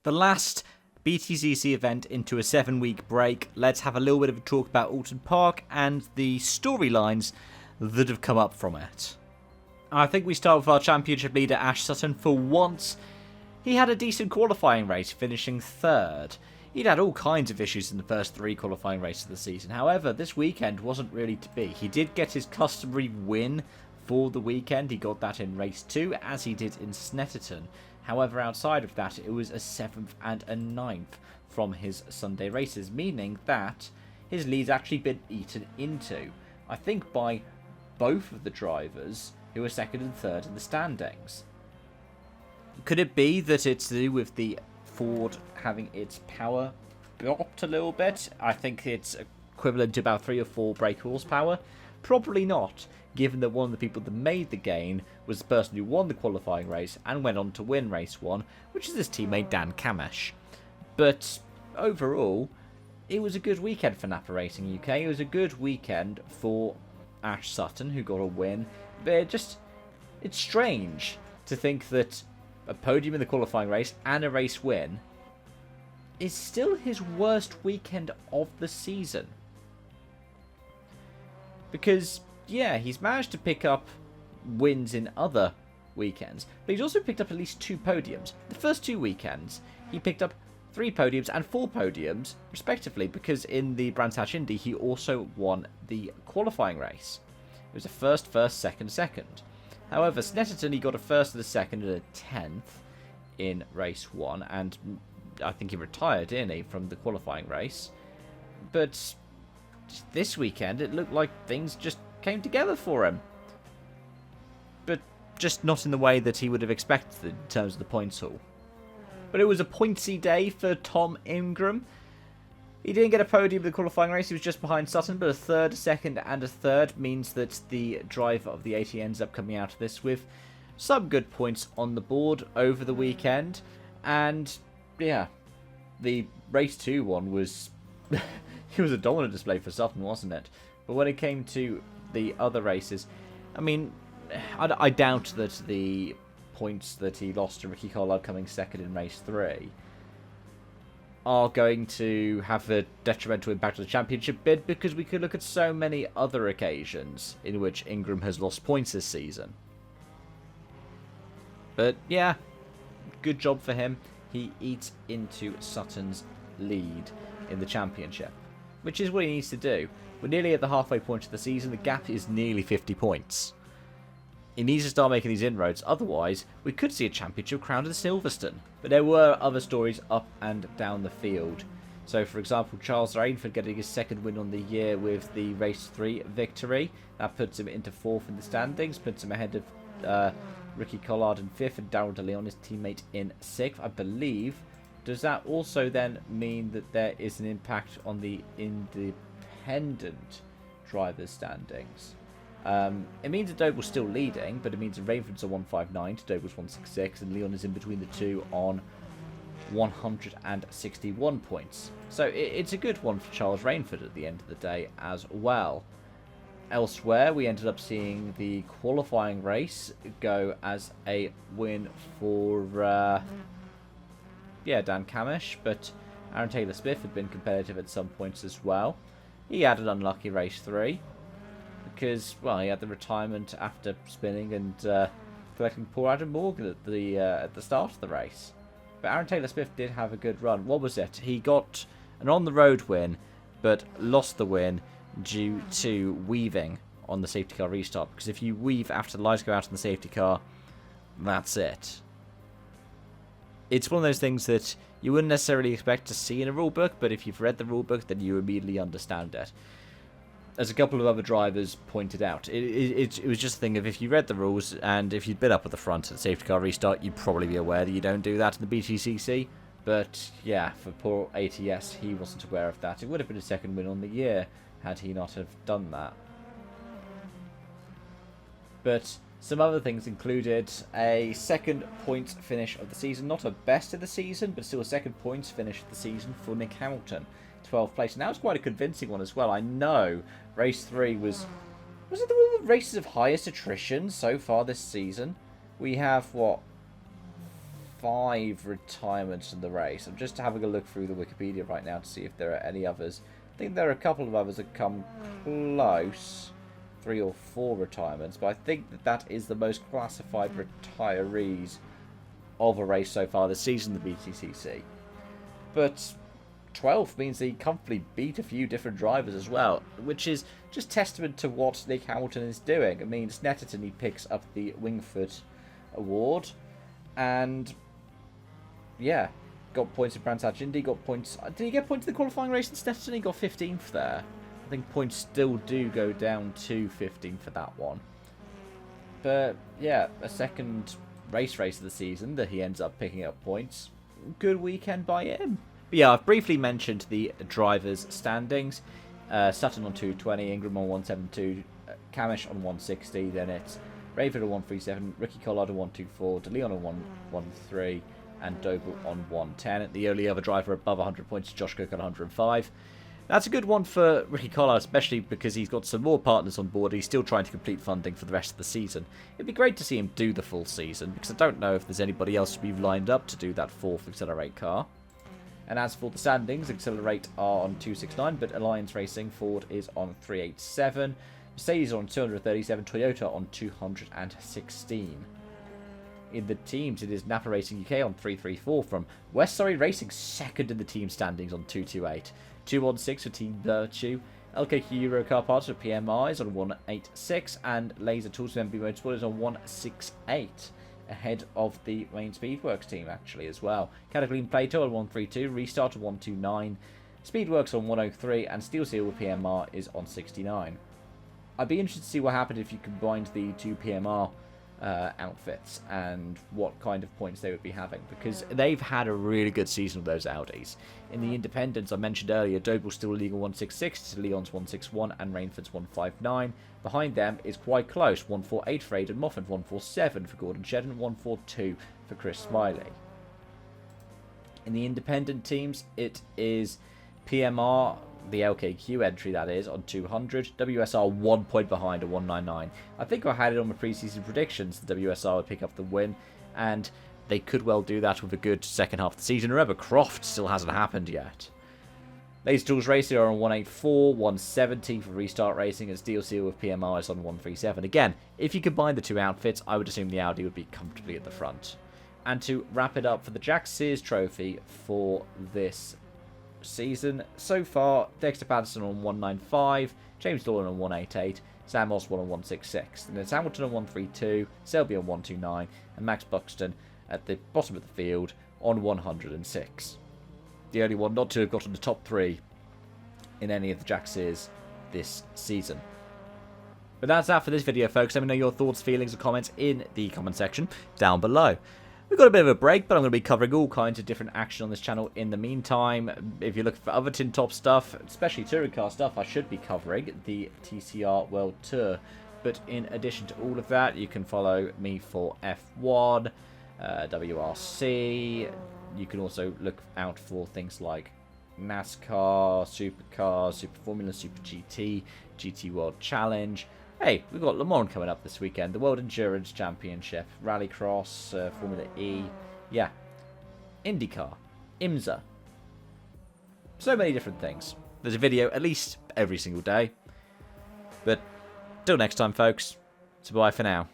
The last BTCC event into a 7-week break. Let's have a little bit of a talk about Oulton Park and the storylines that have come up from it. I think we start with our championship leader Ash Sutton. For once, he had a decent qualifying race, finishing 3rd. He'd had all kinds of issues in the first 3 qualifying races of the season. However, this weekend wasn't really to be. He did get his customary win for the weekend. He got that in race 2, as he did in Snetterton. However, outside of that, it was a 7th and a 9th from his Sunday races, meaning that his lead's actually been eaten into, I think, by both of the drivers who were 2nd and 3rd in the standings. Could it be that it's to do with the Ford having its power dropped a little bit? I think it's equivalent to about 3 or 4 brake horsepower. Probably not, given that one of the people that made the gain was the person who won the qualifying race and went on to win race 1, which is his teammate Dan Kamish. But overall, it was a good weekend for Napa Racing UK. It was a good weekend for Ash Sutton, who got a win. But it's strange to think that a podium in the qualifying race and a race win is still his worst weekend of the season. Because, yeah, he's managed to pick up wins in other weekends, but he's also picked up at least 2 podiums. The first 2 weekends, he picked up 3 podiums and 4 podiums, respectively, because in the Brands Hatch Indy, he also won the qualifying race. It was a first, second, second. However, Snetterton, he got a 1st and a 2nd and a 10th in race 1, and I think he retired, didn't he, from the qualifying race. But this weekend, it looked like things just came together for him. But just not in the way that he would have expected in terms of the points haul. But it was a pointsy day for Tom Ingram. He didn't get a podium in the qualifying race, he was just behind Sutton, but a 3rd, a 2nd and a 3rd means that the driver of the 80 ends up coming out of this with some good points on the board over the weekend. And yeah, the race 2 one was it was a dominant display for Sutton, wasn't it? But when it came to the other races, I mean, I doubt that the points that he lost to Ricky Collard coming 2nd in race 3 are going to have a detrimental impact on the championship bid, because we could look at so many other occasions in which Ingram has lost points this season. But yeah, good job for him. He eats into Sutton's lead in the championship, which is what he needs to do. We're nearly at the halfway point of the season. The gap is nearly 50 points. He needs to start making these inroads, otherwise we could see a championship crowned in Silverstone. But there were other stories up and down the field. So, for example, Charles Rainford getting his 2nd win on the year with the race 3 victory. That puts him into 4th in the standings, puts him ahead of Ricky Collard in 5th and Darryl De Leon, his teammate, in 6th, I believe. Does that also then mean that there is an impact on the independent drivers' standings? It means that Doble's still leading, but it means that Rainford's on 159, Doble's 166, and Leon is in between the two on 161 points. So it's a good one for Charles Rainford at the end of the day as well. Elsewhere, we ended up seeing the qualifying race go as a win for Dan Kamish, but Aaron Taylor-Smith had been competitive at some points as well. He had an unlucky race 3 because, well, he had the retirement after spinning and collecting poor Adam Morgan at the start of the race. But Aaron Taylor-Smith did have a good run. What was it? He got an on-the-road win, but lost the win due to weaving on the safety car restart. Because if you weave after the lights go out on the safety car, that's it. It's one of those things that you wouldn't necessarily expect to see in a rulebook, but if you've read the rulebook, then you immediately understand it. As a couple of other drivers pointed out, it was just a thing of, if you read the rules and if you'd been up at the front at the safety car restart, you'd probably be aware that you don't do that in the BTCC. But yeah, for poor ATS, he wasn't aware of that. It would have been his 2nd win on the year had he not have done that. But some other things included a 2nd points finish of the season. Not a best of the season, but still a 2nd points finish of the season for Nick Hamilton. 12th place. And that was quite a convincing one as well. I know race 3 was it one of the races of highest attrition so far this season? We have, what, 5 retirements in the race. I'm just having a look through the Wikipedia right now to see if there are any others. I think there are a couple of others that come close. 3 or 4 retirements. But I think that is the most classified retirees of a race so far this season, the BTCC. But 12th means he comfortably beat a few different drivers as well, which is just testament to what Nick Hamilton is doing. It means Netterton, he picks up the Wingfoot Award, and yeah, got points in Brands Hatch Indy, got points. Did he get points in the qualifying race in Snetterton? He got 15th there. I think points still do go down to 15 for that one. But yeah, a second race of the season that he ends up picking up points. Good weekend by him. But yeah, I've briefly mentioned the drivers' standings. Sutton on 220, Ingram on 172, Camish on 160, then it's Raven on 137, Ricky Collard on 124, DeLeon on 113, and Doble on 110. The only other driver above 100 points is Josh Cook on 105. That's a good one for Ricky Collard, especially because he's got some more partners on board. He's still trying to complete funding for the rest of the season. It'd be great to see him do the full season, because I don't know if there's anybody else we've lined up to do that 4th Accelerate car. And as for the standings, Accelerate are on 269, but Alliance Racing Ford is on 387. Mercedes on 237, Toyota on 216. In the teams, it is Napa Racing UK on 334 from West Surrey Racing, second in the team standings on 228. 216 for Team Virtue. LKQ Eurocar Parts for PMR is on 186, and Laser Tools for MB Motorsport is on 168. Ahead of the main Speedworks team, actually, as well. Cataclean Plato on 132, Restart on 129, Speedworks on 103, and Steel Seal with PMR is on 69. I'd be interested to see what happened if you combined the two PMR outfits and what kind of points they would be having, because they've had a really good season with those Audis. In the independents, I mentioned earlier, Doble's still legal 166, Leon's 161, and Rainford's 159. Behind them is quite close, 148 for Aidan Moffat, 147 for Gordon Shedden, 142 for Chris Smiley. In the independent teams, it is PMR, the LKQ entry that is, on 200. WSR 1 point behind at 199. I think I had it on my preseason predictions that WSR would pick up the win, and they could well do that with a good second half of the season. Remember, Croft still hasn't happened yet. Laser Tools Racing are on 184, 170 for Restart Racing, and Steel Seal with PMR is on 137. Again, if you combine the two outfits, I would assume the Audi would be comfortably at the front. And to wrap it up for the Jack Sears Trophy for this season, so far, Dexter Patterson on 195, James Dolan on 188, Sam Osborne on 166, and it's Hamilton on 132, Selby on 129, and Max Buxton at the bottom of the field on 106. The only one not to have gotten the top 3 in any of the Jack Sears this season. But that's that for this video, folks. Let me know your thoughts, feelings, and comments in the comment section down below. We've got a bit of a break, but I'm going to be covering all kinds of different action on this channel in the meantime. If you're looking for other tin top stuff, especially touring car stuff, I should be covering the TCR World Tour. But in addition to all of that, you can follow me for F1, WRC. You can also look out for things like NASCAR, Supercars, Super Formula, Super GT, GT World Challenge. Hey, we've got Le Mans coming up this weekend, the World Endurance Championship, Rallycross, Formula E, yeah, IndyCar, IMSA. So many different things. There's a video at least every single day. But till next time, folks, so bye for now.